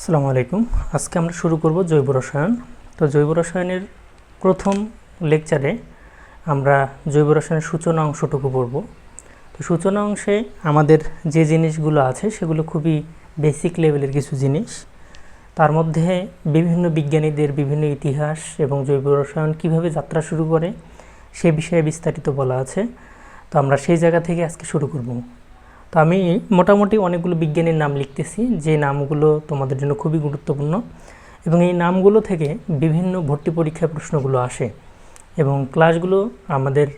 আসসালামু আলাইকুম। আজকে আমরা শুরু করব জৈব রসায়ন। তো জৈব রসায়নের প্রথম লেকচারে আমরা জৈব রসায়নের সূচনা অংশটুকু পড়ব। তো সূচনা অংশে আমাদের যে জিনিসগুলো আছে সেগুলো খুবই বেসিক লেভেলের কিছু জিনিস। তার মধ্যে বিভিন্ন বিজ্ঞানীদের বিভিন্ন ইতিহাস এবং জৈব রসায়ন কীভাবে যাত্রা শুরু করে সে বিষয়ে বিস্তারিত বলা আছে। তো আমরা সেই জায়গা থেকে আজকে শুরু করব। তো আমি মোটামুটি অনেকগুলো বিজ্ঞানীর নাম লিখতেছি, যে নামগুলো তোমাদের জন্য খুবই গুরুত্বপূর্ণ এবং এই নামগুলো থেকে বিভিন্ন ভর্তি পরীক্ষায় প্রশ্নগুলো আসে এবং ক্লাসগুলো আমাদের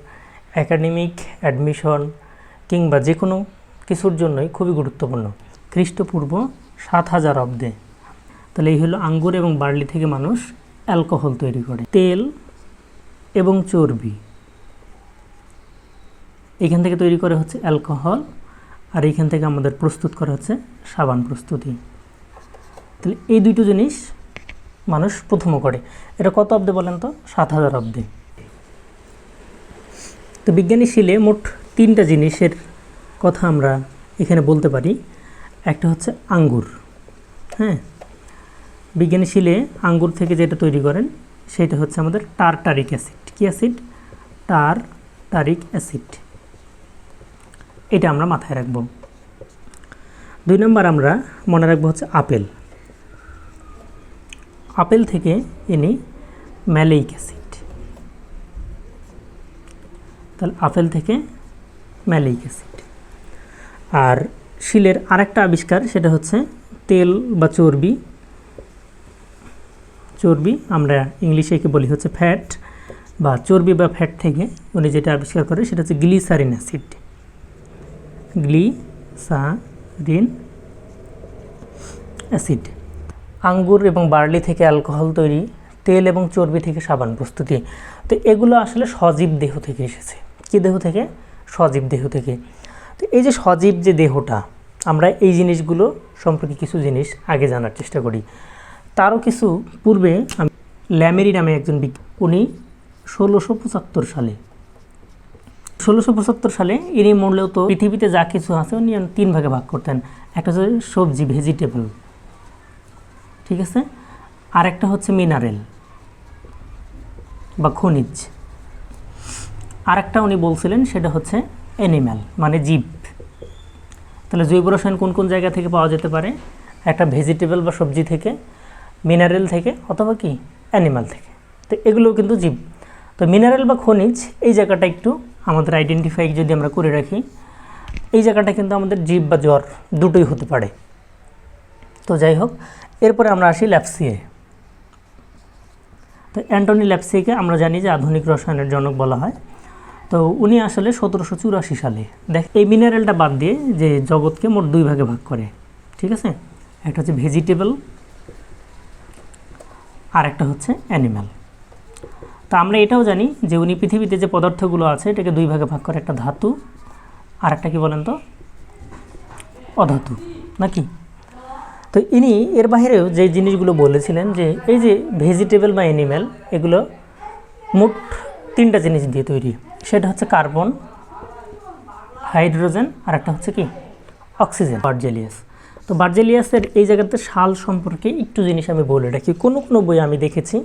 একাডেমিক অ্যাডমিশন কিংবা যে কোনো কিছুর জন্যই খুবই গুরুত্বপূর্ণ। খ্রিস্টপূর্ব 7000 অব্দে, তাহলে এই হলো আঙ্গুর এবং বার্লি থেকে মানুষ অ্যালকোহল তৈরি করে। তেল এবং চর্বি এখান থেকে তৈরি করে হচ্ছে অ্যালকোহল, আর এইখান থেকে আমাদের প্রস্তুত করা হচ্ছে সাবান প্রস্তুতি। তাহলে এই দুটো জিনিস মানুষ প্রথম করে। এটা কত অব্দে বলেন তো? 7000 অব্দে। তো বিজ্ঞানী শিলে মোট 3টা জিনিসের কথা আমরা এখানে বলতে পারি। একটা হচ্ছে আঙ্গুর। হ্যাঁ, বিজ্ঞানী শিলে আঙ্গুর থেকে যেটা তৈরি করেন সেটা হচ্ছে আমাদের টারটারিক অ্যাসিড। কি অ্যাসিড? Tartaric acid. এটা আমরা মাথায় রাখব। 2 নম্বর আমরা মনে রাখবো হচ্ছে আপেল। আপেল থেকে ইনি ম্যালেইক অ্যাসিড। তাহলে আপেল থেকে ম্যালেইক অ্যাসিড। আর শিলের আরেকটা আবিষ্কার সেটা হচ্ছে তেল বা চর্বি। চর্বি আমরা ইংলিশে একে বলি হচ্ছে ফ্যাট, বা চর্বি বা ফ্যাট থেকে উনি যেটা আবিষ্কার করে সেটা হচ্ছে গ্লিসারিন অ্যাসিড। Glycerine acid. আঙ্গুর এবং বার্লি থেকে অ্যালকোহল তৈরি, তেল এবং চর্বি থেকে সাবান প্রস্তুতি। তো এগুলো আসলে সজীব দেহ থেকে এসেছে। কী দেহ থেকে? সজীব দেহ থেকে। তো এই যে সজীব যে দেহটা, আমরা এই জিনিসগুলো সম্পর্কে কিছু জিনিস আগে জানার চেষ্টা করি। তারও কিছু পূর্বে আমি ল্যামেরি নামে একজন উনি 1675 সালে ইনি মূলত পৃথিবীতে যা কিছু আছে উনি 3 ভাগে ভাগ করতেন। একটা হচ্ছে সবজি, ভেজিটেবল, ঠিক আছে, আর একটা হচ্ছে মিনারেল বা খনিজ, আর একটা উনি বলছিলেন সেটা হচ্ছে অ্যানিম্যাল মানে জীব। তাহলে জৈব রসায়ন কোন কোন জায়গা থেকে পাওয়া যেতে পারে? একটা ভেজিটেবল বা সবজি থেকে, মিনারেল থেকে, অথবা কি অ্যানিম্যাল থেকে। তো এগুলোও কিন্তু জীব। তো মিনারেল বা খনিজ এই জায়গাটা একটু আমাদের আইডেন্টিফাই যদি আমরা করে রাখি, এই জায়গাটা কিন্তু আমাদের জীব বা জ্বর দুটোই হতে পারে। তো যাই হোক, এরপরে আমরা আসি ল্যাপসিয়ে। তো অ্যান্টনি ল্যাপসিয়েকে আমরা জানি যে আধুনিক রসায়নের জনক বলা হয়। তো উনি আসলে 1784 সালে এই মিনারেলটা বাদ দিয়ে যে জগৎকে মোট 2 ভাগে ভাগ করে, ঠিক আছে। একটা হচ্ছে ভেজিটেবল আর একটা হচ্ছে অ্যানিম্যাল। তা আমরা এটাও জানি যে উনি পৃথিবীতে যে পদার্থগুলো আছে এটাকে 2 ভাগে ভাগ করে, একটা ধাতু আর একটা কি বলেন তো অধাতু, নাকি? তো ইনি এর বাইরেও যে জিনিসগুলো বলেছিলেন যে এই যে ভেজিটেবল বা অ্যানিম্যাল এগুলো মোট 3টা জিনিস দিয়ে তৈরি। সেটা হচ্ছে কার্বন, হাইড্রোজেন আর একটা হচ্ছে কি অক্সিজেন। বার্জেলিয়াস। তো বার্জেলিয়াসের এই জায়গাতে সাল সম্পর্কে একটু জিনিস আমি বলে রাখি। কোনো কোনো বইয়ে আমি দেখেছি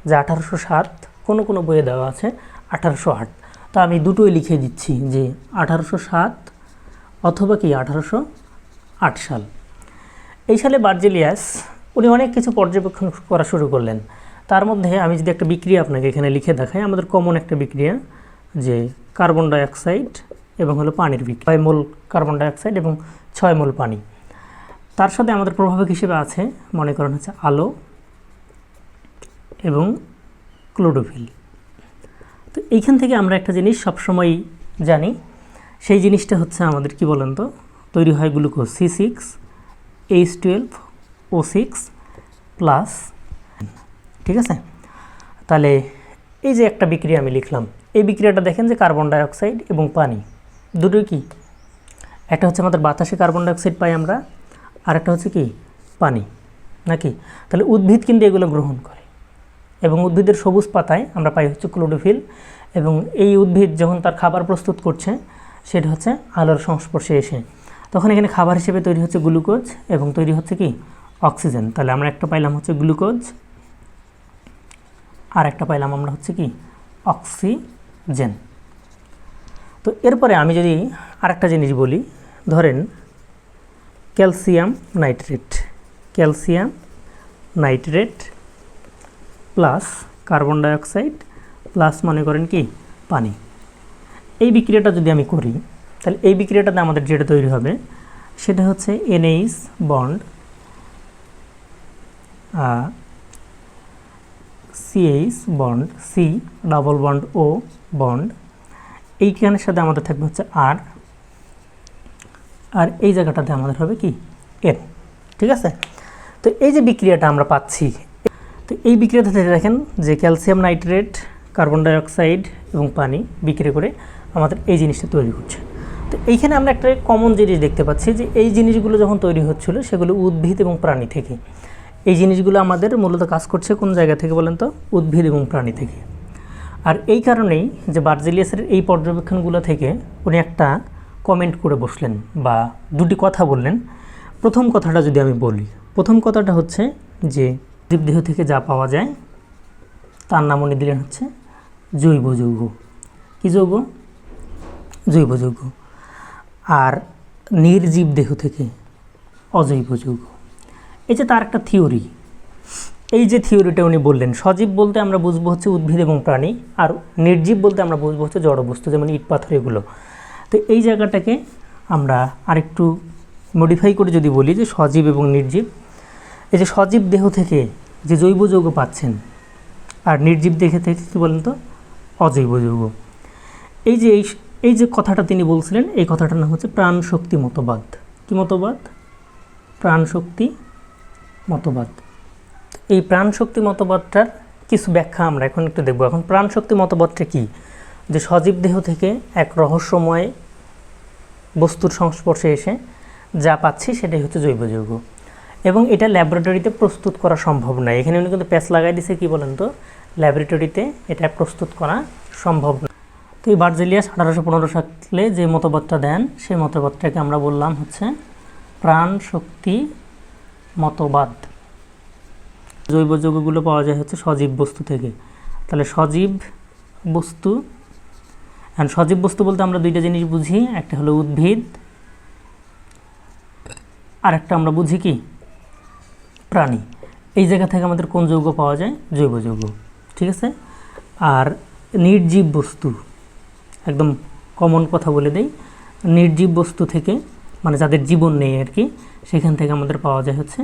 যে 1807, কোনো কোনো বইয়ে দেওয়া আছে 1808। তো আমি দুটোই লিখে দিচ্ছি যে 1807 অথবা কি 1808 সাল। এই সালে বার্জেলিয়াস উনি অনেক কিছু পর্যবেক্ষণ করা শুরু করলেন। তার মধ্যে আমি যদি একটা বিক্রিয়া আপনাকে এখানে লিখে দেখাই, আমাদের কমন একটা বিক্রিয়া যে কার্বন ডাইঅক্সাইড এবং হলো পানির বিক্রিয়া, 6 মোল কার্বন ডাইঅক্সাইড এবং 6 মোল পানি। তার সাথে আমাদের প্রভাবক হিসেবে আছে মনে করেন হচ্ছে আলো এবং ক্লোরোফিল। তো এইখান থেকে আমরা একটা জিনিস সবসময় জানি, সেই জিনিসটা হচ্ছে আমাদের কি বলেন তো তৈরি হয় গ্লুকোজ C6H12O6+, ঠিক আছে। তাহলে এই যে একটা বিক্রিয়া আমি লিখলাম, এই বিক্রিয়াটা দেখেন যে কার্বন ডাইঅক্সাইড এবং পানি দুটোই কি, একটা হচ্ছে আমাদের বাতাসে কার্বন ডাইঅক্সাইড পাই আমরা, আর একটা হচ্ছে কি পানি, নাকি? তাহলে উদ্ভিদ কিন্তু এগুলো গ্রহণ করে এবং উদ্ভিদের সবুজ পাতায় আমরা পাই হচ্ছে ক্লোরোফিল, এবং এই উদ্ভিদ যখন তার খাবার প্রস্তুত করছে সেটা হচ্ছে আলোর সংস্পর্শে এসে তখন এখানে খাবার হিসেবে তৈরি হচ্ছে গ্লুকোজ এবং তৈরি হচ্ছে কি অক্সিজেন। তাহলে আমরা একটা পাইলাম হচ্ছে গ্লুকোজ, আর একটা পাইলাম আমরা হচ্ছে কি অক্সিজেন। তো এরপরে আমি যদি আরেকটা জিনিস বলি, ধরেন calcium nitrate plus carbon dioxide plus মনে করেন কি পানি। এই বিক্রিয়াটা যদি আমি করি, তাহলে এই বিক্রিয়াটাতে আমাদের যেটা তৈরি হবে সেটা হচ্ছে NH bond CH bond C double bond O bond, এইখানের সাথে আমাদের থাকবে হচ্ছে আর এই জায়গাটাতে আমাদের হবে কি N। ঠিক আছে, তো এই যে বিক্রিয়াটা আমরা পাচ্ছি, তো এই বিক্রিয়াটা থেকে দেখেন যে ক্যালসিয়াম নাইট্রেট, কার্বন ডাইঅক্সাইড এবং পানি বিক্রিয়া করে আমাদের এই জিনিসটা তৈরি করছে। তো এইখানে আমরা একটা কমন জিনিস দেখতে পাচ্ছি যে এই জিনিসগুলো যখন তৈরি হচ্ছিল সেগুলো উদ্ভিদ এবং প্রাণী থেকে। এই জিনিসগুলো আমাদের মূলত কাজ করছে কোন জায়গা থেকে বলেন তো? উদ্ভিদ এবং প্রাণী থেকে। আর এই কারণেই যে বার্জেলিয়াসের এই পর্যবেক্ষণগুলো থেকে উনি একটা কমেন্ট করে বসলেন বা দুটি কথা বললেন। প্রথম কথাটা যদি আমি বলি, প্রথম কথাটা হচ্ছে যে জীবদেহ থেকে যা পাওয়া যায় তার নাম উনি দিলেন হচ্ছে জৈব যৌগ। কী যৌগ? জৈব যৌগ। আর নির্জীব দেহ থেকে অজৈব যৌগ। এই যে তার একটা থিওরি, এই যে থিওরিটা উনি বললেন, সজীব বলতে আমরা বুঝবো হচ্ছে উদ্ভিদ এবং প্রাণী, আর নির্জীব বলতে আমরা বুঝবো হচ্ছে জড়বস্তু, যেমন ইট পাথর এগুলো। তো এই জায়গাটাকে আমরা আরেকটু মডিফাই করে যদি বলি যে সজীব এবং নির্জীব, এই যে সজীব দেহ থেকে যে জৈব যৌগ পাচ্ছেন আর নির্জীব দেহ থেকে কী বলেন তো? অজৈব যৌগ। এই যে কথাটা তিনি বলছিলেন, এই কথাটার নাম হচ্ছে প্রাণশক্তি মতবাদ। কী মতবাদ? প্রাণশক্তি মতবাদ। এই প্রাণশক্তি মতবাদটার কিছু ব্যাখ্যা আমরা এখন একটু দেখব। এখন প্রাণশক্তি মতবাদটা কি? যে সজীব দেহ থেকে এক রহস্যময় বস্তুর সংস্পর্শে এসে যা পাচ্ছি সেটাই হচ্ছে জৈব যৌগ, এবং এটা ল্যাবরেটরিতে প্রস্তুত করা সম্ভব নয়। এখানে উনি কিন্তু প্যাচ লাগাই দিছে, কি বলেন তো? ল্যাবরেটরিতে এটা প্রস্তুত করা সম্ভব নয়। তো এই বার্জেলিয়াস 1815 সালে যে মতবাদটা দেন, সেই মতবাদটাকে আমরা বললাম হচ্ছে প্রাণশক্তি মতবাদ। জৈব যৌগগুলো পাওয়া যায় হচ্ছে সজীব বস্তু থেকে। তাহলে সজীব বস্তু, আর সজীব বস্তু বলতে আমরা দুইটা জিনিস বুঝি, একটা হলো উদ্ভিদ, আর একটা আমরা বুঝি কি প্রাণী। এই জায়গা থেকে আমাদের কোন যৌগ পাওয়া যায়? জৈব যৌগ। ঠিক আছে। আর নির্জীব বস্তু, একদম কমন কথা বলে দেই, নির্জীব বস্তু থেকে মানে যাদের জীবন নেই আর কি, সেখান থেকে আমাদের পাওয়া যায় হচ্ছে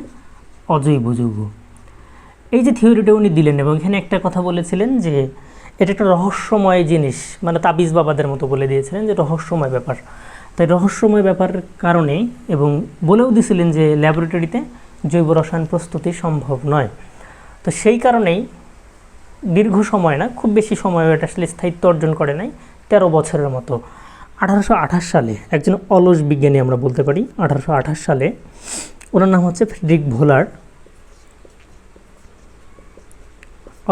অজৈব যৌগ। এই যে থিওরিটা উনি দিলেন, এবং এখানে একটা কথা বলেছিলেন যে এটা একটা রহস্যময় জিনিস, মানে তাবিজ বাবাদের মতো বলে দিয়েছিলেন যে রহস্যময় ব্যাপার। তাই রহস্যময় ব্যাপার কারণে, এবং বলেও দিয়েছিলেন যে ল্যাবরেটরিতে জৈব রসায়ন প্রস্তুতি সম্ভব নয়। তো সেই কারণেই দীর্ঘ সময় না, খুব বেশি সময় এটা আসলে স্থায়িত্ব অর্জন করে নাই, 13 বছরের মতো। 1828 সালে একজন অলস বিজ্ঞানী আমরা বলতে পারি, 1828 সালে, ওনার নাম হচ্ছে ফ্রেডরিক ভোলার,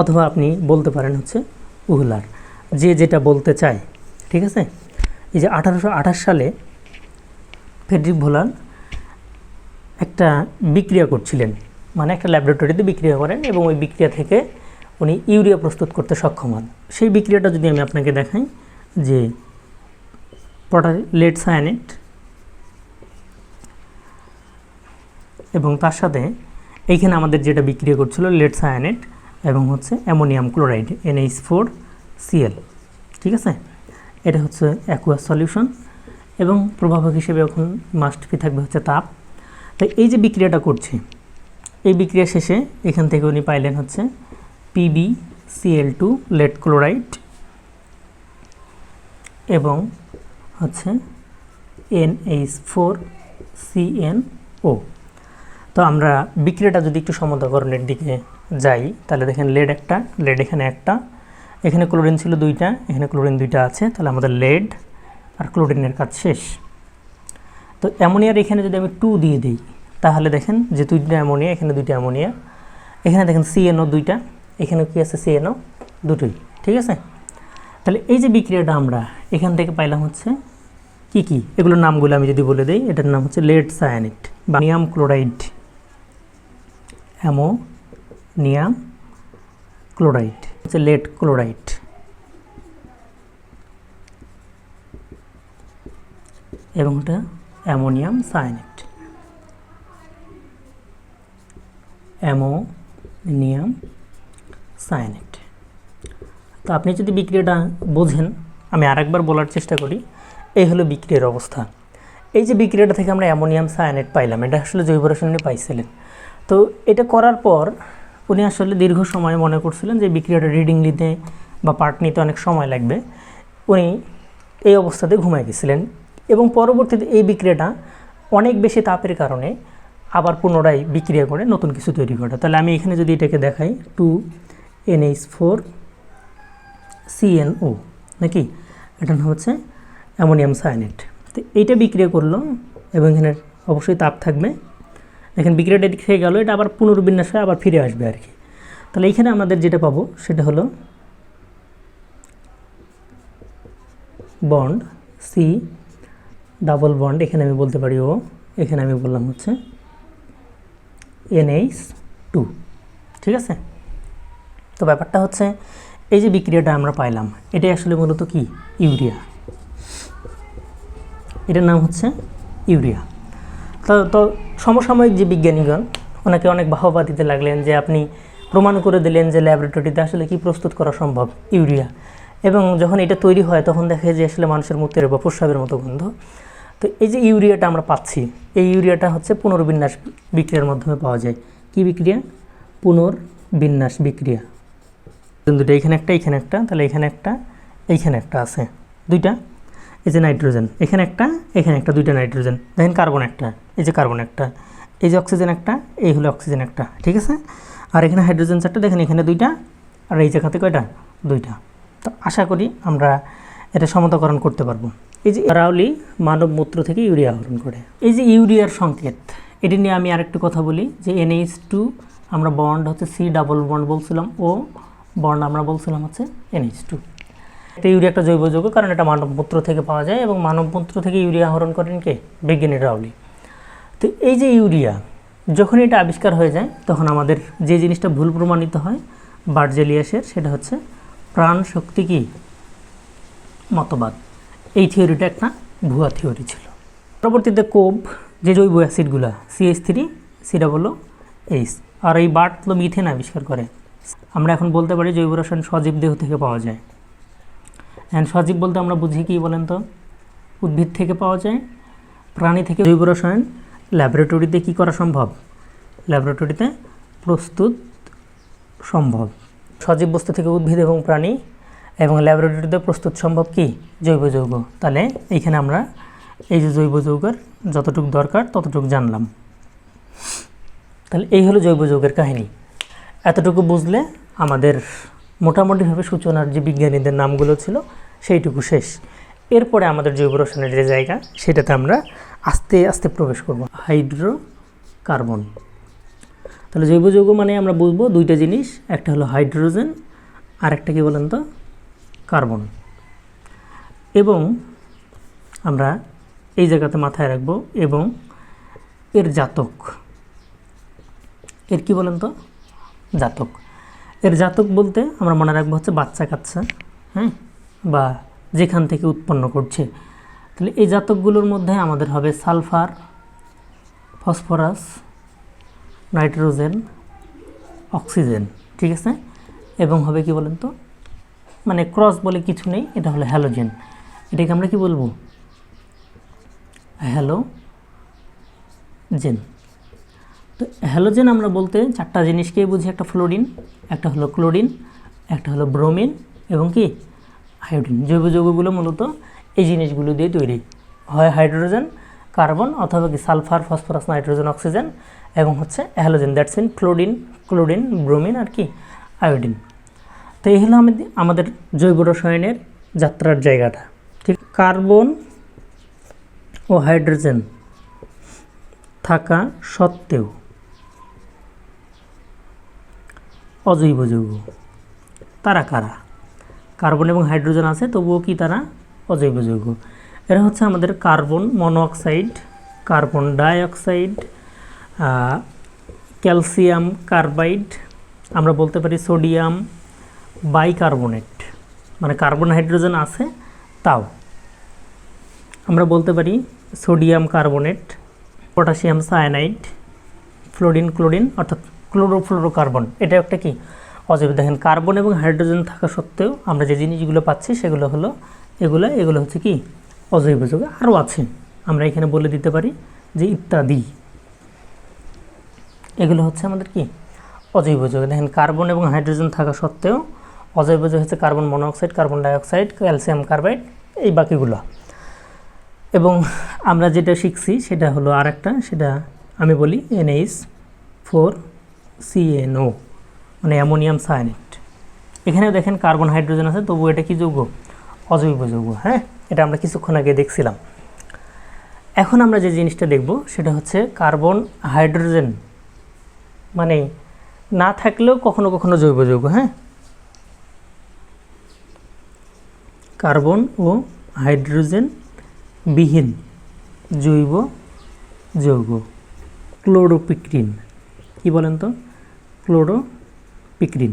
অথবা আপনি বলতে পারেন হচ্ছে উহলার, যে যেটা বলতে চায়। ঠিক আছে। এই যে 1828 সালে ফ্রেডরিক ভোলার একটা বিক্রিয়া করছিলেন, মানে একটা ল্যাবরেটরিতে বিক্রিয়া করেন, এবং ওই বিক্রিয়া থেকে উনি ইউরিয়া প্রস্তুত করতে সক্ষম হন। সেই বিক্রিয়াটা যদি আমি আপনাকে দেখাই, যে লেড সায়ানেট এবং তার সাথে এইখানে আমাদের যেটা বিক্রিয়া করছিল লেড সায়ানেট এবং হচ্ছে অ্যামোনিয়াম ক্লোরাইড NH4Cl। ঠিক আছে। এটা হচ্ছে অ্যাকুয়াস সলিউশন, এবং প্রভাবক হিসেবে এখন মাস্ট বি থাকবে হচ্ছে তাপ। তাই এই যে বিক্রিয়াটা করছে, এই বিক্রিয়া শেষে এখান থেকে উনি পাইলেন হচ্ছে PbCl2 লেড ক্লোরাইড এবং হচ্ছে NH4CnO। তো আমরা বিক্রিয়াটা যদি একটু সমতাকরণের দিকে যাই, তাহলে দেখেন লেড এখানে একটা, এখানে ক্লোরিন ছিল 2টা, এখানে ক্লোরিন 2টা আছে, তাহলে আমাদের লেড আর ক্লোরিনের কাজ শেষ। তো অ্যামোনিয়ার এখানে যদি আমি 2 দিয়ে দিই, তাহলে দেখেন যে 2টা অ্যামোনিয়া, এখানে 2টা অ্যামোনিয়া, এখানে দেখেন CnO 2টা, এখানে কি আছে CnO 2টোই। ঠিক আছে। তাহলে এই যে বিক্রিয়াটা আমরা এখান থেকে পাইলাম হচ্ছে কি এগুলোর নামগুলো আমি যদি বলে দিই, এটার নাম হচ্ছে লেড সায়ানেট বা অ্যামোনিয়াম ক্লোরাইড, অ্যামোনিয়াম ক্লোরাইড, হচ্ছে লেড ক্লোরাইড। এবং এটা অ্যামোনিয়াম সায়ানাইড, অ্যামোনিয়াম সায়ানাইড। তো আপনি যদি বিক্রিয়াটা বোঝেন, আমি আরেকবার বলার চেষ্টা করি। এই হলো বিক্রিয়ার অবস্থা। এই যে বিক্রিয়াটা থেকে আমরা অ্যামোনিয়াম সায়ানাইড পাইলাম, এটা আসলে জৈব রসায়নে পাইছিলেন। তো এটা করার পর উনি আসলে দীর্ঘ সময় মনে করছিলেন যে বিক্রিয়াটা রিডিং নিতে বা পার্ট নিতে অনেক সময় লাগবে। উনি এই অবস্থাতে ঘুমায় গেছিলেন এবং পরবর্তীতে এই বিক্রিয়াটা অনেক বেশি তাপের কারণে আবার পুনরায় বিক্রিয়া করে নতুন কিছু তৈরি করে। তাহলে আমি এখানে যদি এটাকে দেখাই 2NH4CnO নাকি, এটা হচ্ছে অ্যামোনিয়াম সায়ানাইড। তো এইটা বিক্রিয়া করলো এবং এখানে অবশ্যই তাপ থাকবে। এখানে বিক্রিয়াটা খেয়ে গেল, এটা আবার পুনর্বিন্যাস হয়ে আবার ফিরে আসবে আর কি। তাহলে এইখানে আমাদের যেটা পাবো সেটা হলো বন্ড সি ডাবল বন্ড, এখানে আমি বলতে পারি ও, এখানে আমি বললাম হচ্ছে NH2, ঠিক আছে। তো ব্যাপারটা হচ্ছে এই যে বিক্রিয়াটা আমরা পাইলাম, এটাই আসলে মূলত কি, ইউরিয়া। এটার নাম হচ্ছে ইউরিয়া। তো সমসাময়িক যে বিজ্ঞানীগণ ওনাকে অনেক বাহবা দিতে লাগলেন যে আপনি প্রমাণ করে দিলেন যে ল্যাবরেটরিতে আসলে কি প্রস্তুত করা সম্ভব, ইউরিয়া। এবং যখন এটা তৈরি হয় তখন দেখা যায় যে আসলে মানুষের মুখের বা প্রস্রাবের মতো গন্ধ। তো এই যে ইউরিয়াটা আমরা পাচ্ছি, এই ইউরিয়াটা হচ্ছে পুনর্বিন্যাস বিক্রিয়ার মাধ্যমে পাওয়া যায়। কি বিক্রিয়া? পুনর্বিন্যাস বিক্রিয়া। দুটো, এখানে একটা, এখানে একটা, তাহলে এখানে একটা, এইখানে একটা আছে, দুইটা। এই যে নাইট্রোজেন, এখানে একটা, দুইটা নাইট্রোজেন। দেখেন কার্বন একটা, এই যে কার্বন একটা, এই যে অক্সিজেন একটা, এই হলো অক্সিজেন একটা, ঠিক আছে। আর এখানে হাইড্রোজেন চারটা, দেখেন এখানে দুইটা, আর এই জায়গাতে কয়টা, দুইটা। তো আশা করি আমরা এটা সমতাকরণ করতে পারবো। এই যে রাউলি মানব মূত্র থেকে ইউরিয়া আহরণ করে। এই যে ইউরিয়ার সংকেত, এটি নিয়ে আমি আরেকটু কথা বলি যে NH2 আমরা বন্ড হচ্ছে সি ডাবল বন্ড বলছিলাম, ও বন্ড আমরা বলছিলাম হচ্ছে NH2। এটা ইউরিয়া একটা জৈব যৌগ, কারণ এটা মানব মূত্র থেকে পাওয়া যায় এবং মানব মূত্র থেকে ইউরিয়া আহরণ করেন কে? বিজ্ঞানী রাউলি। তো এই যে ইউরিয়া যখন এটা আবিষ্কার হয়ে যায় তখন আমাদের যে জিনিসটা ভুল প্রমাণিত হয় বার্জেলিয়াসের, সেটা হচ্ছে প্রাণ শক্তি কি মতবাদ। এই থিওরিটা একটা ভুয়া থিওরি ছিল। পরবর্তীতে কোব যে জৈব অ্যাসিডগুলা CH3COOH আর এই বার্টলো মিথেন আবিষ্কার করে। আমরা এখন বলতে পারি জৈব রসায়ন সজীব দেহ থেকে পাওয়া যায়। অ্যান্ড সজীব বলতে আমরা বুঝি কি বলেন তো? উদ্ভিদ থেকে পাওয়া যায়, প্রাণী থেকে। জৈব রসায়ন ল্যাবরেটরিতে কি করা সম্ভব? ল্যাবরেটরিতে প্রস্তুত সম্ভব। সজীব বস্তু থেকে উদ্ভিদ এবং প্রাণী, এবং ল্যাবরেটরিতে প্রস্তুত সম্ভব কি? জৈব যৌগ। তাহলে এইখানে আমরা এই যে জৈব যৌগের যতটুকু দরকার ততটুকু জানলাম। তাহলে এই হলো জৈব যৌগের কাহিনী। এতটুকু বুঝলে আমাদের মোটামুটিভাবে সূচনার যে বিজ্ঞানীদের নামগুলো ছিল সেইটুকু শেষ। এরপরে আমাদের জৈব রসায়নের যে জায়গা সেটাতে আমরা আস্তে আস্তে প্রবেশ করব, হাইড্রোকার্বন। তাহলে জৈব যৌগ মানে আমরা বুঝবো দুইটা জিনিস, একটা হলো হাইড্রোজেন আর একটা কি বলেন তো? কার্বন। এবং আমরা এই জায়গাতে মাথায় রাখবো এবং এর জাতক, এর কি বলেন তো? জাতক। এর জাতক বলতে আমরা মনে রাখবো হচ্ছে বাচ্চা কাচ্চা, হ্যাঁ, বা যেখান থেকে উৎপন্ন করছে। তাহলে এই জাতকগুলোর মধ্যে আমাদের হবে সালফার, ফসফরাস, নাইট্রোজেন, অক্সিজেন, ঠিক আছে। এবং হবে কি বলেন তো? মানে ক্রস বলে কিছু নেই, এটা হলো হ্যালোজেন। এটাকে আমরা কি বলবো? হ্যালোজেন। তো হ্যালোজেন আমরা বলতে চারটা জিনিসকেই বুঝি। একটা ফ্লোরিন, একটা হলো ক্লোরিন, একটা হলো ব্রোমিন এবং কি আয়োডিন। জৈব যৌগগুলো মূলত এই জিনিসগুলো দিয়ে তৈরি, হয় হাইড্রোজেন, কার্বন, অথবা কি সালফার, ফসফরাস, নাইট্রোজেন, অক্সিজেন, এবং হচ্ছে halogen, that's mean fluorine, chlorine, bromine আর কি আয়োডিন। তো এই হলো আমাদের জৈব রসায়নের যাত্রার জায়গাটা, ঠিক। কার্বন ও হাইড্রোজেন থাকা সত্ত্বেও অজৈব যৌগ। তারা কারা? কার্বন এবং হাইড্রোজেন আছে তবুও কি তারা অজৈব যৌগ? এরা হচ্ছে আমাদের carbon monoxide, carbon dioxide, calcium carbide, আমরা বলতে পারি সোডিয়াম বাইকার্বনেট, মানে কার্বন হাইড্রোজেন আছে তাও আমরা বলতে পারি sodium carbonate, potassium cyanide, fluorine chlorine অর্থাৎ ক্লোরোফ্লোরোকার্বন। এটা একটা কি অজৈব। দেখেন কার্বন এবং হাইড্রোজেন থাকা সত্ত্বেও আমরা যে জিনিসগুলো পাচ্ছি সেগুলো হলো এগুলো হচ্ছে কি অজৈব যৌগ। আরও আছে, আমরা এখানে বলে দিতে পারি যে ইত্যাদি, এগুলো হচ্ছে আমাদের কি অজৈব যৌগ। দেখেন কার্বন এবং হাইড্রোজেন থাকা সত্ত্বেও অজৈব যৌগ হচ্ছে carbon monoxide, carbon dioxide, calcium carbide, এই বাকিগুলো। এবং আমরা যেটা শিখছি সেটা হলো আর একটা, সেটা আমি বলি NH4CNO, মানে অ্যামোনিয়াম সায়ানেট। এখানেও দেখেন কার্বন হাইড্রোজেন আছে, তবু এটা কি যৌগ? অজৈব যৌগ। হ্যাঁ, এটা আমরা কিছুক্ষণ আগে দেখছিলাম। এখন আমরা যে জিনিসটা দেখব সেটা হচ্ছে কার্বন হাইড্রোজেন মানে না থাকলেও কখনো কখনো জৈব যৌগ। হ্যাঁ, কার্বন ও হাইড্রোজেন বিহীন জৈব যৌগ ক্লোরোপিক্রিন। কি বলেন তো? ক্লোরোপিক্রিন।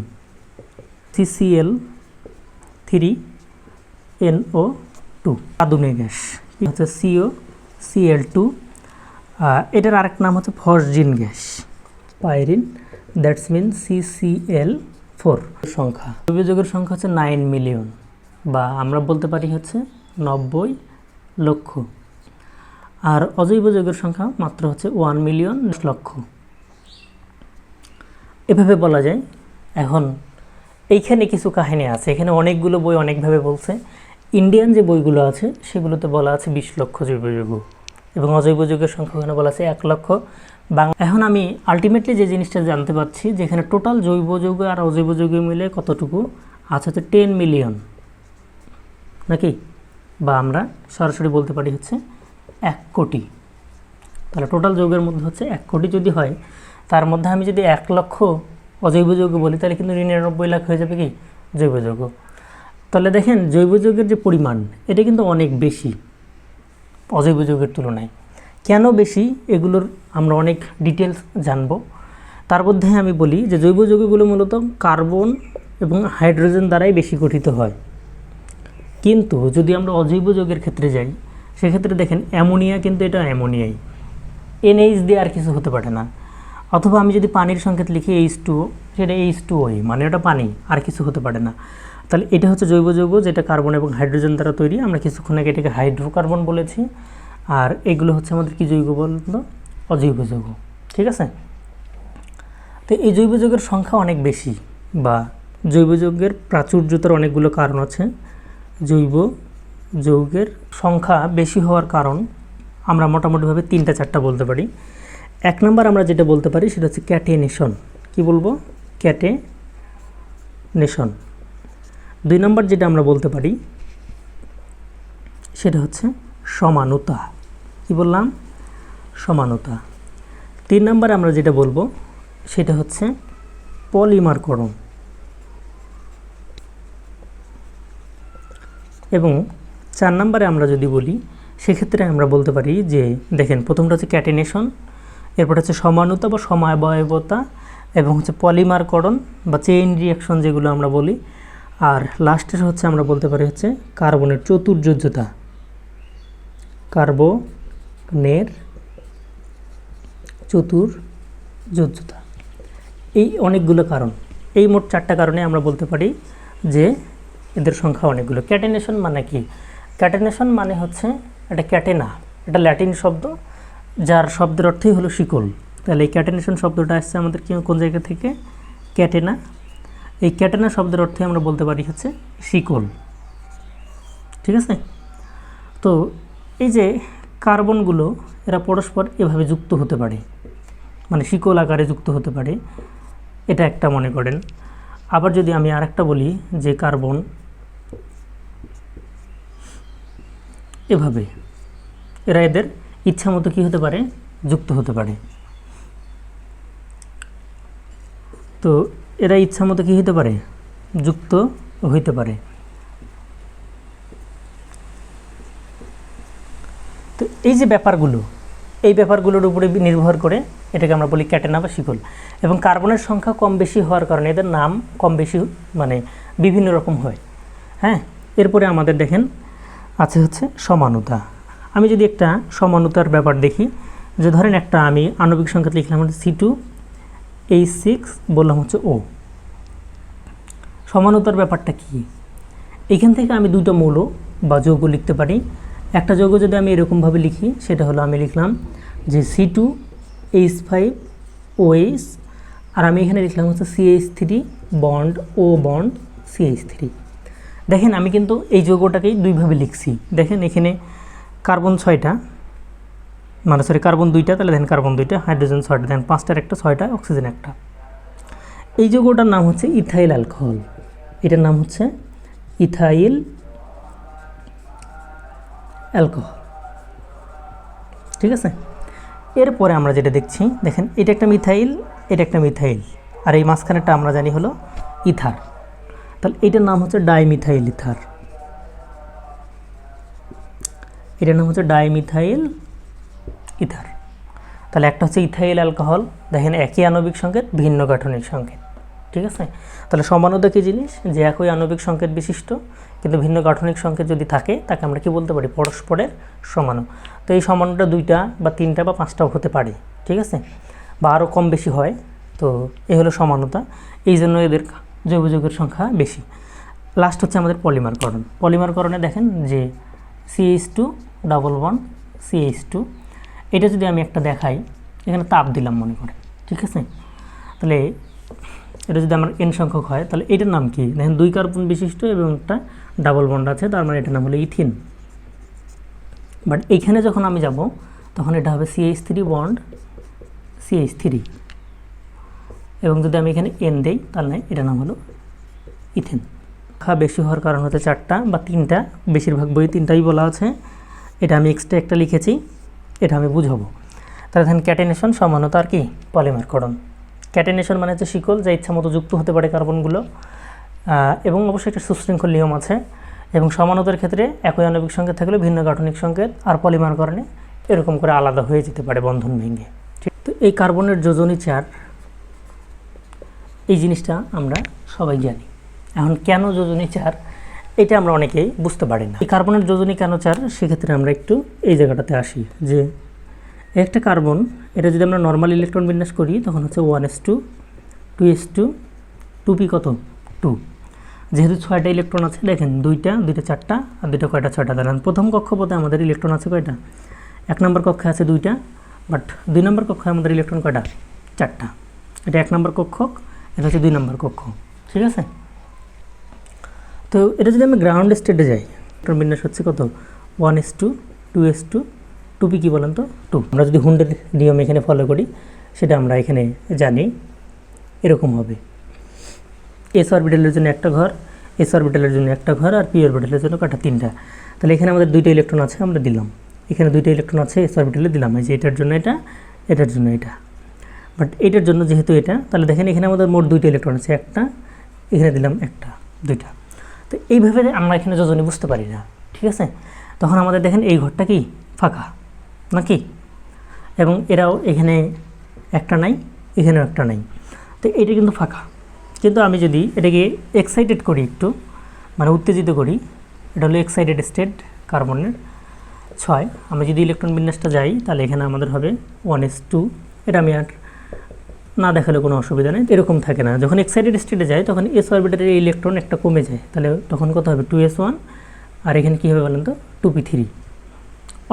CCl3NO2 আধুনিক গ্যাস হচ্ছে COCl2। এটার আরেক নাম হচ্ছে phosgene gas, pyrene, that's mean CCl4। সংখ্যা, জৈব যৌগের সংখ্যা হচ্ছে 9 মিলিয়ন, বা আমরা বলতে পারি হচ্ছে 90 লক্ষ। আর অজৈব যৌগের সংখ্যা মাত্র হচ্ছে 1 মিলিয়ন 10 লক্ষ। এভাবে বলা যায়। এখন এইখানে কিছু কাহিনী আছে, এখানে অনেকগুলো বই অনেকভাবে বলছে। ইন্ডিয়ান যে বইগুলো আছে সেগুলোতে বলা আছে 20 লক্ষ জৈব যৌগ, এবং অজৈব যৌগের সংখ্যা ওখানে বলা আছে 1 লক্ষ। এখন আমি আলটিমেটলি যে জিনিসটা জানতে পারছি যে এখানে টোটাল জৈব যৌগ আর অজৈব যৌগ মিলে কতটুকু আছে, হচ্ছে 10 মিলিয়ন নাকি, বা আমরা সরাসরি বলতে পারি হচ্ছে 1 কোটি। তাহলে টোটাল যৌগের মধ্যে হচ্ছে 1 কোটি যদি হয়, তার মধ্যে আমি যদি 1 লক্ষ অজৈব যৌগ বলি তাহলে কিন্তু 99 লাখ হয়ে যাবে কি জৈব যৌগ। তাহলে দেখেন জৈব যৌগের যে পরিমাণ এটা কিন্তু অনেক বেশি অজৈব যৌগের তুলনায়। কেন বেশি এগুলোর আমরা অনেক ডিটেলস জানব। তার মধ্যে আমি বলি যে জৈব যৌগগুলো মূলত কার্বন এবং হাইড্রোজেন দ্বারাই বেশি গঠিত হয়। কিন্তু যদি আমরা অজৈব যৌগের ক্ষেত্রে যাই সেক্ষেত্রে দেখেন অ্যামোনিয়া, কিন্তু এটা অ্যামোনিয়াই, NH দিয়ে আর কিছু হতে পারে না। অথবা আমি যদি পানির সংকেত লিখি H2O, সেটা H2Oই, মানে ওটা পানি, আর কিছু হতে পারে না। তাহলে এটা হচ্ছে জৈব যৌগ যেটা কার্বন এবং হাইড্রোজেন দ্বারা তৈরি। আমরা কিছুক্ষণ আগে এটাকে হাইড্রোকার্বন বলেছি। আর এগুলো হচ্ছে আমাদের কি যৌগ বলতো? অজৈব যৌগ। ঠিক আছে, তো এই জৈব যৌগের সংখ্যা অনেক বেশি, বা জৈব যৌগের প্রাচুর্যতার অনেকগুলো কারণ আছে। জৈব যৌগের সংখ্যা বেশি হওয়ার কারণ আমরা মোটামুটিভাবে 3-4টা বলতে পারি। 1 নম্বর আমরা যেটা বলতে পারি সেটা হচ্ছে ক্যাটেনেশন। কি বলবো? ক্যাটেনেশন। 2 নম্বর যেটা আমরা বলতে পারি সেটা হচ্ছে সমানুতা। কি বললাম? সমানুতা। 3 নম্বরে আমরা যেটা বলবো সেটা হচ্ছে পলিমারকরণ। এবং 4 নম্বরে আমরা যদি বলি সেক্ষেত্রে আমরা বলতে পারি যে দেখেন প্রথমটা হচ্ছে ক্যাটেনেশন, এরপর হচ্ছে সমানুতা বা সমাবয়বতা, এবং হচ্ছে পলিমারকরণ বা চেইন রিঅ্যাকশন যেগুলো আমরা বলি। আর লাস্টের হচ্ছে আমরা বলতে পারি হচ্ছে কার্বনের চতুর্যোজ্যতা। কার্বনের চতুর্যোজ্যতা। এই অনেকগুলো কারণ, এই মোট 4টা কারণে আমরা বলতে পারি যে এদের সংখ্যা অনেকগুলো। ক্যাটেনেশন মানে কি? ক্যাটেনেশন মানে হচ্ছে এটা ক্যাটেনা, এটা ল্যাটিন শব্দ যার শব্দের অর্থই হলো শিকল। তাহলে এই ক্যাটেনেশন শব্দটা আসছে আমাদের কোন জায়গা থেকে? ক্যাটেনা। এই ক্যাটেনা শব্দের অর্থে আমরা বলতে পারি হচ্ছে শিকল। ঠিক আছে, তো এই যে কার্বনগুলো এরা পরস্পর এভাবে যুক্ত হতে পারে, মানে শিকল আকারে যুক্ত হতে পারে, এটা একটা মনে করেন। আবার যদি আমি আরেকটা বলি যে কার্বন এভাবে এরা এদের ইচ্ছা মতো কী হতে পারে? যুক্ত হতে পারে। তো এরা ইচ্ছা মতো কী হতে পারে? যুক্ত হইতে পারে। তো এই যে ব্যাপারগুলো, এই ব্যাপারগুলোর উপরে নির্ভর করে এটাকে আমরা বলি ক্যাটেনা বা শিকল। এবং কার্বনের সংখ্যা কম বেশি হওয়ার কারণে এদের নাম কম বেশি মানে বিভিন্ন রকম হয়। হ্যাঁ, এরপরে আমাদের দেখেন আছে হচ্ছে সমানুতা। আমি যদি একটা সমানুতার ব্যাপার দেখি, যে ধরেন একটা আমি আণবিক সংকেত লিখলাম C2H6 বললাম হচ্ছে O। সমানুতার ব্যাপারটা কি? এখান থেকে আমি দুটো মৌল বা যৌগ লিখতে পারি। একটা যৌগ যদি আমি এরকমভাবে লিখি, সেটা হলো আমি লিখলাম যে C2H5OH, আর আমি এখানে লিখলাম হচ্ছে CH3 bond O bond CH3। দেখেন আমি কিন্তু এই যৌগটাকেই দুইভাবে লিখছি। দেখেন এখানে কার্বন 6টা, মানে সরি কার্বন 2টা, তাহলে দেখেন কার্বন 2টা, হাইড্রোজেন 6টা, দেখেন 5টার একটা, 6টা, অক্সিজেন একটা। এই যৌগটার নাম হচ্ছে ইথাইল অ্যালকোহল। এটার নাম হচ্ছে ইথাইল অ্যালকোহল। ঠিক আছে, এরপরে আমরা যেটা দেখছি, দেখেন এটা একটা মিথাইল, এটা একটা মিথাইল, আর এই মাঝখানেরটা আমরা জানি হলো ইথার। তাহলে এটার নাম হচ্ছে ডাইমিথাইল ইথার। এটার নাম হচ্ছে ডাইমিথাইল ইথার। তাহলে একটা হচ্ছে ইথাইল অ্যালকোহল, দেখেন একই আণবিক সংকেত ভিন্ন গাঠনিক সংকেত। ঠিক আছে, তাহলে সমানুতা কী জিনিস? যে একই আণবিক সংকেত বিশিষ্ট কিন্তু ভিন্ন গাঠনিক সংকেত যদি থাকে, তাকে আমরা কি বলতে পারি? পরস্পরের সমাণু। তো এই সমাণুটা 2টা বা 3টা বা 5টাও হতে পারে। ঠিক আছে, বা আরও কম বেশি হয়। তো এই হলো সমানুতা, এই জন্য এদের জৈব যৌগের সংখ্যা বেশি। লাস্ট হচ্ছে আমাদের পলিমারকরণ। পলিমারকরণে দেখেন যে CH2 ডাবল বন্ড CH2, এটা যদি আমি একটা দেখাই, এখানে তাপ দিলাম মনে করে। ঠিক আছে, তাহলে এটা যদি আমার N সংখ্যক হয়, তাহলে এটার নাম কি? দেখেন 2 কার্বন বিশিষ্ট এবং একটা ডাবল বন্ড আছে, তার মানে এটার নাম হলো ইথিন। বাট এইখানে যখন আমি যাব, তখন এটা হবে CH3 বন্ড CH3, এবং যদি আমি এখানে N দেই, তাহলে এটার নাম হলো ইথেন। বেশি হওয়ার কারণ হচ্ছে 4টা বা 3টা, বেশিরভাগ বই 3টাই বলা আছে। এটা আমি এক্সট্রা একটা লিখেছি, এটা আমি বুঝাবো। তাহলে দেখেন ক্যাটেনেশন সমানুতা আর কি পলিমারকরণ। ক্যাটেনেশন মানে হচ্ছে শিকল, যা ইচ্ছা মতো যুক্ত হতে পারে কার্বনগুলো, এবং অবশ্যই একটা সুশৃঙ্খল নিয়ম আছে। এবং সমানুতার ক্ষেত্রে একই আণবিক সংকেত থাকলে ভিন্ন গাঠনিক সংকেত, আর পলিমারকরণে এরকম করে আলাদা হয়ে যেতে পারে বন্ধন ভেঙে। ঠিক, তো এই কার্বনের যোজনী চার, এই জিনিসটা আমরা সবাই জানি। এখন কেন যোজনী চার, এটা আমরা অনেকেই বুঝতে পারি না। এই কার্বনের যোজনী কেন চার, সেক্ষেত্রে আমরা একটু এই জায়গাটাতে আসি। যে একটা কার্বন, এটা যদি আমরা নর্মাল ইলেকট্রন বিন্যাস করি, তখন হচ্ছে 1s2 2s2 2p কত 2। যেহেতু 6টা ইলেকট্রন আছে, দেখেন 2টা 4টা আর 2টা কয়টা 6টা। দেখেন প্রথম কক্ষপথে আমাদের ইলেকট্রন আছে কয়টা? 1 নম্বর কক্ষে আছে 2টা, বাট 2 নম্বর কক্ষে আমাদের ইলেকট্রন কয়টা? 4টা। এটা 1 নম্বর কক্ষক, এটা হচ্ছে 2 নম্বর কক্ষ। ঠিক আছে, তো এটা যদি আমি গ্রাউন্ড স্টেটে যাই, ইলেকট্রন বিন্যাস হচ্ছে কত? 1s2 2s2 2p কি বলেন তো 2। আমরা যদি হুন্ডের নিয়ম এখানে ফলো করি, সেটা আমরা এখানে জানি এরকম হবে। এস অরবিটালের জন্য একটা ঘর, এস অরবিটালের জন্য একটা ঘর, আর পি অরবিটালের জন্য কটা? 3টা। তাহলে এখানে আমাদের 2টা ইলেকট্রন আছে, আমরা দিলাম। এখানে 2টা ইলেকট্রন আছে এস অরবিটালে, দিলাম। এই যে এটার জন্য এটা, এটার জন্য এটা। বাট এটার জন্য যেহেতু এটা, তাহলে দেখেন এখানে আমাদের মোট 2টা ইলেকট্রন আছে, একটা এখানে দিলাম, একটা 2টা। তো এইভাবে আমরা এখানে যোজনী বুঝতে পারি না। ঠিক আছে, তখন আমাদের দেখেন এই ঘরটা কি ফাঁকা নাকি, এবং এরাও এখানে একটা নাই, এখানেও একটা নাই, তো এটা কিন্তু ফাঁকা। কিন্তু আমি যদি এটাকে এক্সাইটেড করি, একটু মানে উত্তেজিত করি, এটা হলো এক্সাইটেড স্টেট কার্বনের 6। আমি যদি ইলেকট্রন বিন্যাসটা যাই, তাহলে এখানে আমাদের হবে 1s2। এটা আমি আর না দেখালে কোনো অসুবিধা নেই, এরকম থাকে না। যখন এক্সাইটেড স্টেটে যায়, তখন এস অরবিটালের ইলেকট্রন একটা কমে যায়, তাহলে তখন কত হবে? 2s1, আর এখানে কী হবে বলেন তো? 2p3।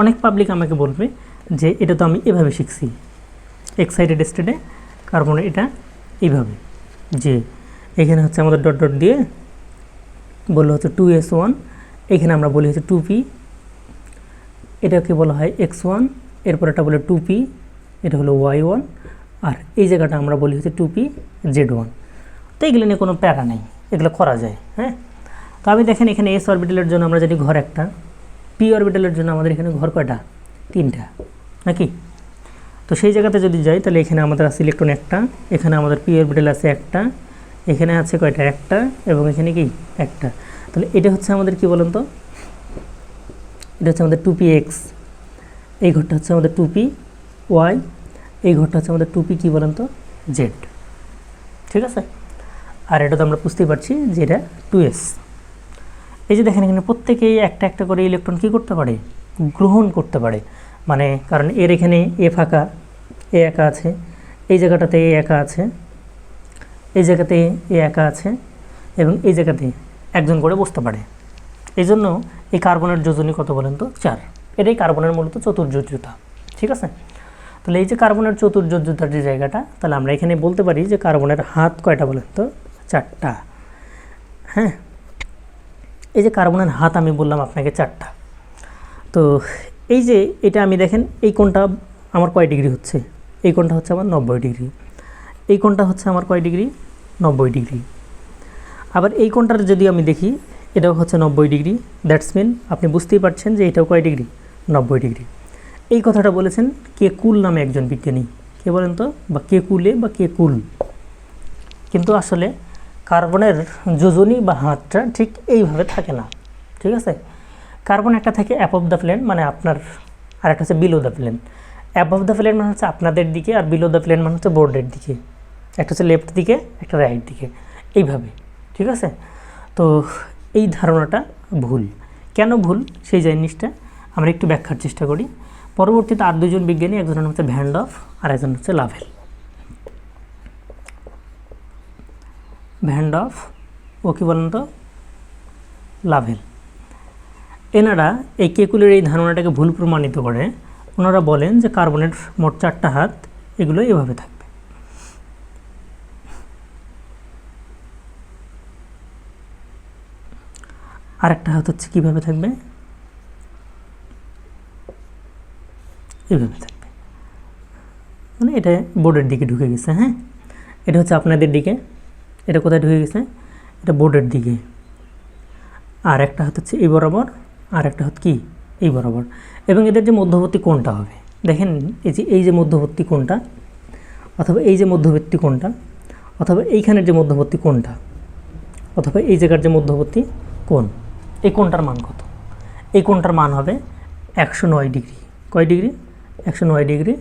অনেক পাবলিক আমাকে বলবে যে এটা তো আমি এভাবে শিখছি, এক্সাইটেড স্টেটে কার্বনের এটা এইভাবে, যে এখানে হচ্ছে আমাদের ডট ডট দিয়ে বললো হচ্ছে 2s1, এখানে আমরা বলি হচ্ছে 2p, এটাকে বলা হয় x1, এরপর এটা বলে 2p, এটা হলো y1, আর এই জায়গাটা আমরা বলি হচ্ছে 2p z1। তো এগুলো নিয়ে কোনো প্যারা নেই, এগুলো করা যায়। হ্যাঁ, তো আমি দেখেন এখানে এস অরবিটালের জন্য আমরা জানি ঘর একটা, পি অরবিটালের জন্য আমাদের এখানে ঘর কয়টা? 3টা নাকি। তো সেই জায়গাতে যদি যাই, তাহলে এখানে আমাদের আছে ইলেকট্রন একটা, এখানে আমাদের পি অরবিটাল আছে একটা, এখানে আছে কয়টা? একটা, এবং এখানে কি একটা। তাহলে এটা হচ্ছে আমাদের কি বলেন তো? এটা হচ্ছে আমাদের 2px, এই ঘরটা হচ্ছে আমাদের 2py, এই ঘরটা হচ্ছে আমাদের 2p কী বলেন তো, জেড। ঠিক আছে, আর এটা তো আমরা বুঝতেই পারছি যে এটা 2s। এই যে দেখেন এখানে প্রত্যেকেই একটা একটা করে ইলেকট্রন কী করতে পারে, গ্রহণ করতে পারে। মানে কারণ এর এখানে এ ফাঁকা, এ একা আছে, এই জায়গাটাতে এ একা আছে, এই জায়গাতে এ একা আছে, এবং এই জায়গাতে একজন করে বসতে পারে। এই জন্য এই কার্বনের যোজনী কত বলেন তো, 4। এটাই কার্বনের মূলত চতুর্যোজ্যতা। ঠিক আছে, তাহলে এই যে কার্বনের চতুর্যোজ্যতার যে জায়গাটা, তাহলে আমরা এখানে বলতে পারি যে কার্বনের হাত কয়টা বলেন তো, 4টা। হ্যাঁ, এই যে কার্বনের হাত আমি বললাম আপনাকে 4টা। তো এই যে এটা আমি দেখেন এই কোণটা আমার কয় ডিগ্রি হচ্ছে, এই কোণটা হচ্ছে আমার 90 ডিগ্রি, এই কোণটা হচ্ছে আমার কয় ডিগ্রি, 90 ডিগ্রি। আবার এই কোণটার যদি আমি দেখি এটাও হচ্ছে 90 ডিগ্রি, দ্যাটস মিন আপনি বুঝতেই পারছেন যে এটাও কয় ডিগ্রি, 90 ডিগ্রি। এই কথাটা বলেছেন কেকুল নামে একজন বিজ্ঞানী। কে বলেন তো, বা কেকুলে বা কেকুল। কিন্তু আসলে কার্বনের যোজনী বা হাতটা ঠিক এইভাবে থাকে না। ঠিক আছে, কার্বন একটা থাকে অ্যাবভ দ্য প্লেন, মানে আপনার, আর একটা হচ্ছে below the plane. Above the plane মানে হচ্ছে আপনাদের দিকে, আর বিলো দ্য প্লেন মানে হচ্ছে বোর্ডের দিকে। একটা হচ্ছে লেফট দিকে, একটা রাইট দিকে, এইভাবে। ঠিক আছে, তো এই ধারণাটা ভুল। কেন ভুল সেই জিনিসটা আমরা একটু ব্যাখ্যার চেষ্টা করি। পরবর্তীতে আর দুজন বিজ্ঞানী, একজনের নাম হচ্ছে ভ্যান ডফ আর একজন হচ্ছে লাভেল। ভ্যান ডফ ও কী বলেন তো, লাভেল। এনারা এই কেকুলের এই ধারণাটাকে ভুল প্রমাণিত করে ওনারা বলেন যে কার্বনের মোট 4টা হাত, এগুলো এভাবে থাকবে। আর একটা হাত হচ্ছে কীভাবে থাকবে, এভাবে থাকবে। মানে এটা বোর্ডের দিকে ঢুকে গেছে। হ্যাঁ, এটা হচ্ছে আপনাদের দিকে, এটা কোথায় ঢুকে গেছে, এটা বোর্ডের দিকে। আর একটা হাত হচ্ছে এই বরাবর, আর একটা হাত কি, এই বরাবর। এবং এদের যে মধ্যবর্তী কোণটা হবে, দেখেন এই যে মধ্যবর্তী কোণটা, অথবা এই যে মধ্যবর্তী কোণটা, অথবা এইখানের যে মধ্যবর্তী কোণটা, অথবা এই জায়গার যে মধ্যবর্তী কোণ, এই কোণটার মান কত, এই কোণটার মান হবে 109 ডিগ্রি। কয় ডিগ্রি, 109 ডিগ্রি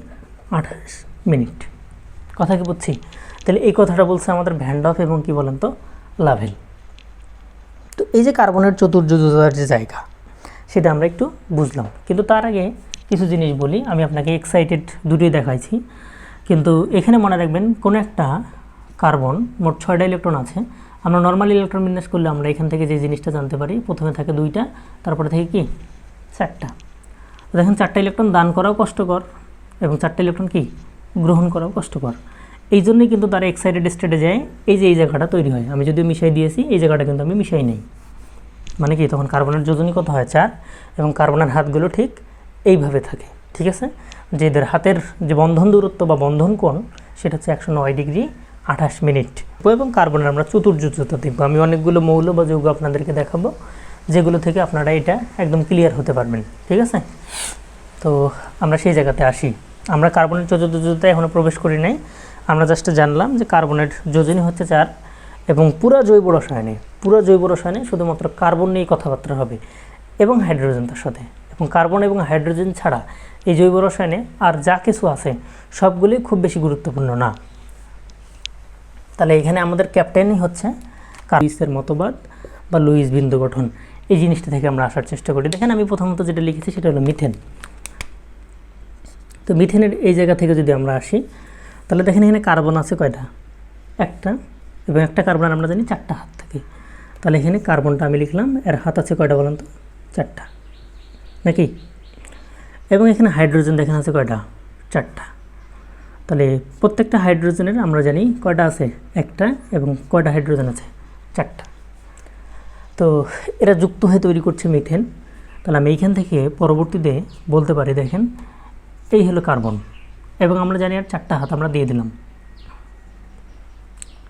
28 মিনিট। কথা কি বুঝছি? তাহলে এই কথাটা বলছে আমাদের ভ্যান ডফ এবং কি বলেন তো, লাভেল। তো এই যে কার্বনের চতুর্যোজ্যতার যে জায়গা, সেটা আমরা একটু বুঝলাম। কিন্তু তার আগে কিছু জিনিস বলি। আমি আপনাকে এক্সাইটেড দুটোই দেখাইছি, কিন্তু এখানে মনে রাখবেন কোনো একটা কার্বন মোট 6টা ইলেকট্রন আছে। আমরা নর্মাল ইলেকট্রন বিন্যাস করলে আমরা এখান থেকে যে জিনিসটা জানতে পারি, প্রথমে থাকে 2টা, তারপরে থাকে কি 4টা। দেখেন 4টা ইলেকট্রন দান করাও কষ্টকর, এবং 4টা ইলেকট্রন কি গ্রহণ করাও কষ্টকর। এই জন্যই কিন্তু তারা এক্সাইটেড স্টেটে যায়, এই যে এই জায়গাটা তৈরি হয়। আমি যদিও মিশাই দিয়েছি, এই জায়গাটা কিন্তু আমি মিশাই নেই। মানে কি, তখন কার্বনের যোজনী কত হয়, 4, এবং কার্বনের হাতগুলো ঠিক এইভাবে থাকে। ঠিক আছে, যে এদের হাতের যে বন্ধন দূরত্ব বা বন্ধন কোণ, সেটা হচ্ছে 109 ডিগ্রি 28 মিনিট। এবং কার্বনের আমরা চতুর্যোজ্যতা দেখব। আমি অনেকগুলো মৌল বা যৌগ আপনাদেরকে দেখাবো, যেগুলো থেকে আপনারা এটা একদম ক্লিয়ার হতে পারবেন। ঠিক আছে, তো আমরা সেই জায়গাতে আসি। আমরা কার্বনের চতুর্যোজ্যতায় এখনও প্রবেশ করি নাই। আমরা জাস্ট জানলাম যে কার্বনের যোজনী হচ্ছে 4, এবং পুরা জৈব রসায়নে শুধুমাত্র কার্বন নিয়েই কথাবার্তা হবে, এবং হাইড্রোজেন তার সাথে। এবং কার্বন এবং হাইড্রোজেন ছাড়া এই জৈব রসায়নে আর যা কিছু আছে সবগুলোই খুব বেশি গুরুত্বপূর্ণ না। তাহলে এখানে আমাদের ক্যাপ্টেনই হচ্ছে লুইসের মতবাদ বা লুইস বিন্দু গঠন। এই জিনিসটা থেকে আমরা আসার চেষ্টা করি। দেখেন আমি প্রথমত যেটা লিখেছি সেটা হলো মিথেন। তো মিথেনের এই জায়গা থেকে যদি আমরা আসি, তাহলে দেখেন এখানে কার্বন আছে কয়টা, একটা, এবং একটা কার্বনের আমরা জানি 4টা হাত থাকে। তাহলে এখানে কার্বনটা আমি লিখলাম, এর হাত আছে কয়টা বলেন তো, 4টা নাকি। এবং এখানে হাইড্রোজেন দেখেন আছে কয়টা, 4টা। তাহলে প্রত্যেকটা হাইড্রোজেনের আমরা জানি কয়টা আছে, একটা, এবং কয়টা হাইড্রোজেন আছে, 4টা। তো এরা যুক্ত হয়ে তৈরি করছে মিথেন। তাহলে আমি এইখান থেকে পরবর্তীতে বলতে পারি, দেখেন এই হলো কার্বন, এবং আমরা জানি আর 4টা হাত আমরা দিয়ে দিলাম।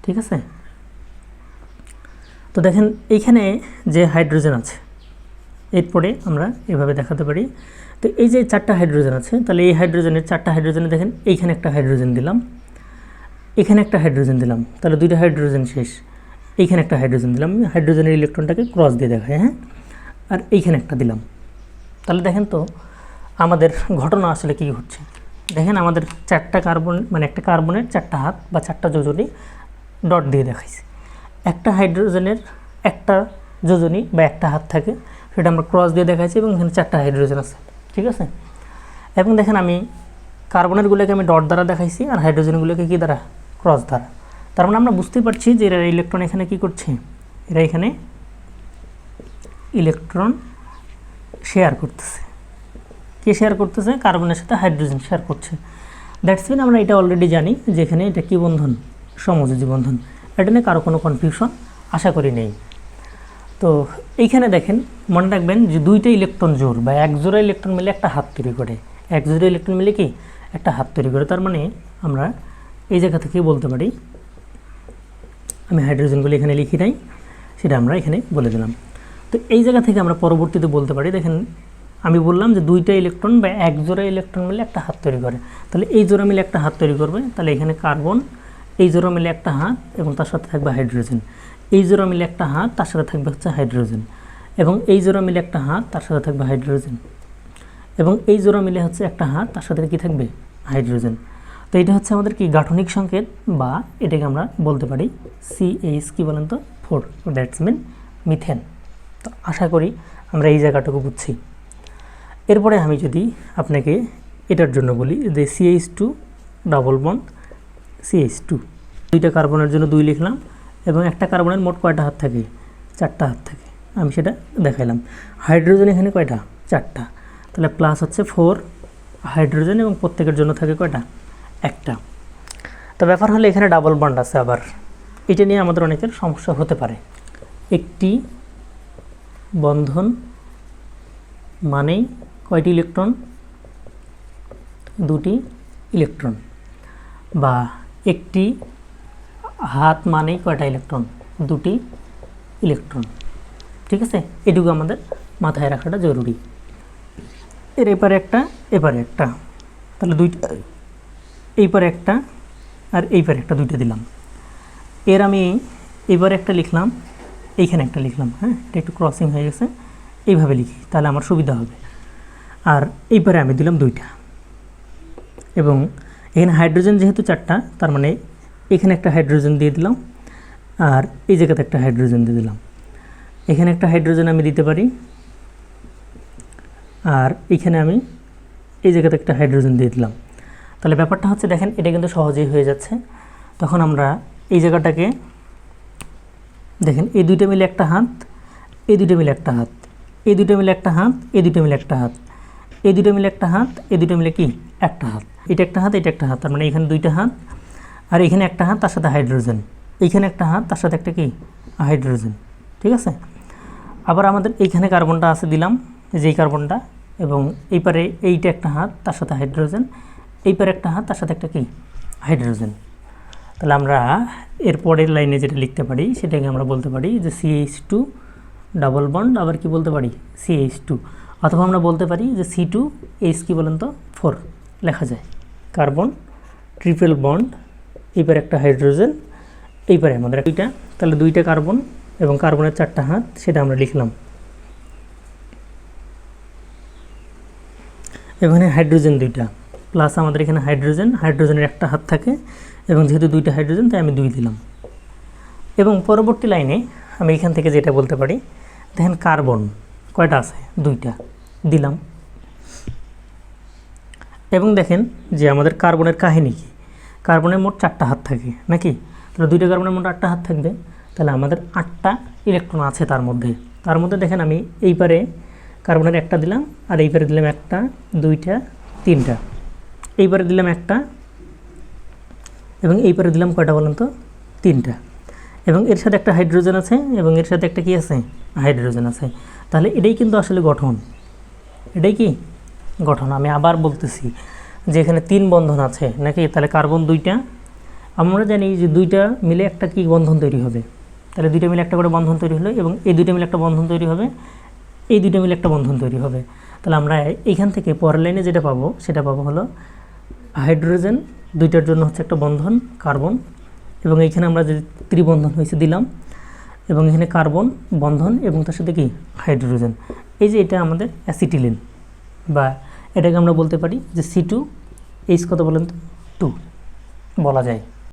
ঠিক আছে, তো দেখেন এইখানে যে হাইড্রোজেন আছে, এরপরে আমরা এভাবে দেখাতে পারি। তো এই যে 4টা হাইড্রোজেন আছে, তাহলে এই হাইড্রোজেনের 4টা হাইড্রোজেনে দেখেন এইখানে একটা হাইড্রোজেন দিলাম, এখানে একটা হাইড্রোজেন দিলাম, তাহলে 2টা হাইড্রোজেন শেষ। এইখানে একটা হাইড্রোজেন দিলাম, হাইড্রোজেনের ইলেকট্রনটাকে ক্রস দিয়ে দেখায়, হ্যাঁ, আর এইখানে একটা দিলাম। তাহলে দেখেন তো আমাদের ঘটনা আসলে কী ঘটছে। দেখেন আমাদের 4টা কার্বন মানে একটা কার্বনের 4টা হাত বা 4টা যোজনী ডট দিয়ে দেখাইছে। একটা হাইড্রোজেনের একটা যোজনী বা একটা হাত থাকে, সেটা আমরা ক্রস দিয়ে দেখাইছি এবং এখানে 4টা হাইড্রোজেন আছে, ঠিক আছে। এবং দেখেন আমি কার্বনেরগুলোকে আমি ডট দ্বারা দেখাইছি আর হাইড্রোজেনগুলোকে কী দ্বারা, ক্রস দ্বারা। তার মানে আমরা বুঝতেই পারছি যে এরা ইলেকট্রন এখানে কি করছে, এরা এখানে ইলেকট্রন শেয়ার করতেছে। কে শেয়ার করতেছে? কার্বনের সাথে হাইড্রোজেন শেয়ার করছে। দ্যাটস মিন আমরা এটা অলরেডি জানি যে এখানে এটা কী বন্ধন, সমযোজী বন্ধন। এটা নিয়ে কারো কোনো কনফিউশন আশা করি নেই। তো এইখানে দেখেন মনে রাখবেন যে 2টা ইলেকট্রন জোড় বা এক জোড়া ইলেকট্রন মিলে একটা হাত তৈরি করে, এক জোড়া ইলেকট্রন মিলে কি একটা হাত তৈরি করে। তার মানে আমরা এই জায়গা থেকে বলতে পারি, আমি হাইড্রোজেনগুলো এখানে লিখি নাই, সেটা আমরা এখানে বলে দিলাম। তো এই জায়গা থেকে আমরা পরবর্তীতে বলতে পারি, দেখেন আমি বললাম যে 2টা ইলেকট্রন বা এক জোড়া ইলেকট্রন মিলে একটা হাত তৈরি করে, তাহলে এই জোড়া মিলে একটা হাত তৈরি করবে, তাহলে এখানে কার্বন, এই জোড়া মিলে একটা হাত এবং তার সাথে থাকবে হাইড্রোজেন, এই জোড়া মিলে একটা হাত তার সাথে থাকবে হচ্ছে হাইড্রোজেন, এবং এই জোড়া মিলে একটা হাত তার সাথে থাকবে হাইড্রোজেন, এবং এই জোড়া মিলে হচ্ছে একটা হাত তার সাথে কী থাকবে, হাইড্রোজেন। তো এটা হচ্ছে আমাদের কি গাঠনিক সংকেত, বা এটাকে আমরা বলতে পারি CH কি বলেন তো 4, দ্যাটস মিন মিথেন। তো আশা করি আমরা এই জায়গাটুকু বুঝছি। এরপরে আমি যদি আপনাকে এটার জন্য বলি যে CH2 ডাবল বন্ড CH2, 2টা কার্বনের জন্য 2 লিখলাম, এবং একটা কার্বনের মোট কয়টা হাত থাকে, 4টা হাত থাকে, আমি সেটা দেখাইলাম। হাইড্রোজেন এখানে কয়টা, 4টা, তাহলে প্লাস হচ্ছে 4 হাইড্রোজেন, এবং প্রত্যেকের জন্য থাকে কয়টা, একটা। তো ব্যাপার হলো এখানে ডাবল বন্ড আছে, আবার এটা নিয়ে আমাদের অনেকের সমস্যা হতে পারে। একটি বন্ধন মানেই কয়টি ইলেকট্রন, 2টি ইলেকট্রন, বা একটি হাত মানেই কয়টা ইলেকট্রন, 2টি ইলেকট্রন, ঠিক আছে। এটুকু আমাদের মাথায় রাখাটা জরুরি। এর এপারে একটা, এপারে একটা, তাহলে 2টা, এইপারে একটা আর এইপারে একটা, 2টা দিলাম। এর আমি এইবারে একটা লিখলাম, এইখানে একটা লিখলাম, হ্যাঁ এটা একটু ক্রসিং হয়ে গেছে, এইভাবে লিখি তাহলে আমার সুবিধা হবে। আর এইপারে আমি দিলাম 2টা, এবং এখানে হাইড্রোজেন যেহেতু 4টা, তার মানে এখানে একটা হাইড্রোজেন দিয়ে দিলাম, আর এই জায়গাতে একটা হাইড্রোজেন দিয়ে দিলাম। এখানে একটা হাইড্রোজেন আমি দিতে পারি, আর এখানে আমি এই জায়গাতে একটা হাইড্রোজেন দিয়ে দিলাম। তাহলে ব্যাপারটা হচ্ছে দেখেন এটা কিন্তু সহজেই হয়ে যাচ্ছে। তখন আমরা এই জায়গাটাকে দেখেন, এই 2টা মিলে একটা হাত, এই 2টা মিলে একটা হাত, এই 2টা মিলে একটা হাত, এই 2টা মিলে একটা হাত, এই 2টা মিলে একটা হাত, এই 2টা মিলে কি একটা হাত, এটা একটা হাত, এটা একটা হাত, তার মানে এখানে 2টা হাত, আর এখানে একটা হাত তার সাথে হাইড্রোজেন, এইখানে একটা হাত তার সাথে একটা কি হাইড্রোজেন, ঠিক আছে। আবার আমাদের এইখানে কার্বনটা আছে দিলাম, যেই কার্বনটা, এবং এইপারে এইটা একটা হাত তার সাথে হাইড্রোজেন, এইপারে একটা হাত তার সাথে একটা কি হাইড্রোজেন। তাহলে আমরা এর পরের লাইনে যেটা লিখতে পারি সেটাকে আমরা বলতে পারি যে CH2 ডাবল বন্ড, আবার কি বলতে পারি CH2, অথবা আমরা বলতে পারি যে C2H কি বলেন তো 4 লেখা যায়। কার্বন ট্রিপল বন্ড, এইপারে একটা হাইড্রোজেন, এইপারে আমাদের 2টা, তাহলে 2টা কার্বন এবং কার্বনের 4টা হাত, সেটা আমরা লিখলাম। এখানে হাইড্রোজেন 2টা, প্লাস আমাদের এখানে হাইড্রোজেন, হাইড্রোজেনের একটা হাত থাকে, এবং যেহেতু 2টা হাইড্রোজেন তাই আমি 2 দিলাম। এবং পরবর্তী লাইনে আমি এখান থেকে যেটা বলতে পারি, দেখেন কার্বন কয়টা আছে, 2টা দিলাম। এবং দেখেন যে আমাদের কার্বনের কাহিনী কি, কার্বনের মোট 4টা হাত থাকে নাকি, তাহলে 2টা কার্বনের মোট 8টা হাত থাকবে, তাহলে আমাদের 8টা ইলেকট্রন আছে তার মধ্যে দেখেন আমি এইপারে কার্বনের একটা দিলাম, আর এইপারে দিলাম 1টা 2টা 3টা, এইপারে দিলাম একটা, এবং এইপারে দিলাম কয়টা বলেন তো 3টা, এবং এর সাথে একটা হাইড্রোজেন আছে, এবং এর সাথে একটা কি আছে হাইড্রোজেন আছে। তাহলে এটাই কিন্তু আসলে গঠন, এটাই কি গঠন। আমি আবার বলতেছি যে এখানে 3 বন্ধন আছে নাকি, তাহলে কার্বন 2টা, আমরা জানি যে 2টা মিলে একটা কি বন্ধন তৈরি হবে, তাহলে 2টা মিলে একটা করে বন্ধন তৈরি হলো, এবং এই 2টা মিলে একটা বন্ধন তৈরি হবে, এই 2টা মিলে একটা বন্ধন তৈরি হবে। তাহলে আমরা এইখান থেকে পরের লাইনে যেটা পাবো সেটা পাবো হলো হাইড্রোজেন 2টার জন্য হচ্ছে একটা বন্ধন কার্বন, এবং এইখানে আমরা যে ত্রিবন্ধন হয়েছে দিলাম, এবং এখানে কার্বন বন্ধন এবং তার সাথে কি হাইড্রোজেন। এই যে এটা আমাদের অ্যাসিটিলিন, বা এটাকে আমরা বলতে পারি যে এইচ কত বলেন তো 2 বলা যায়।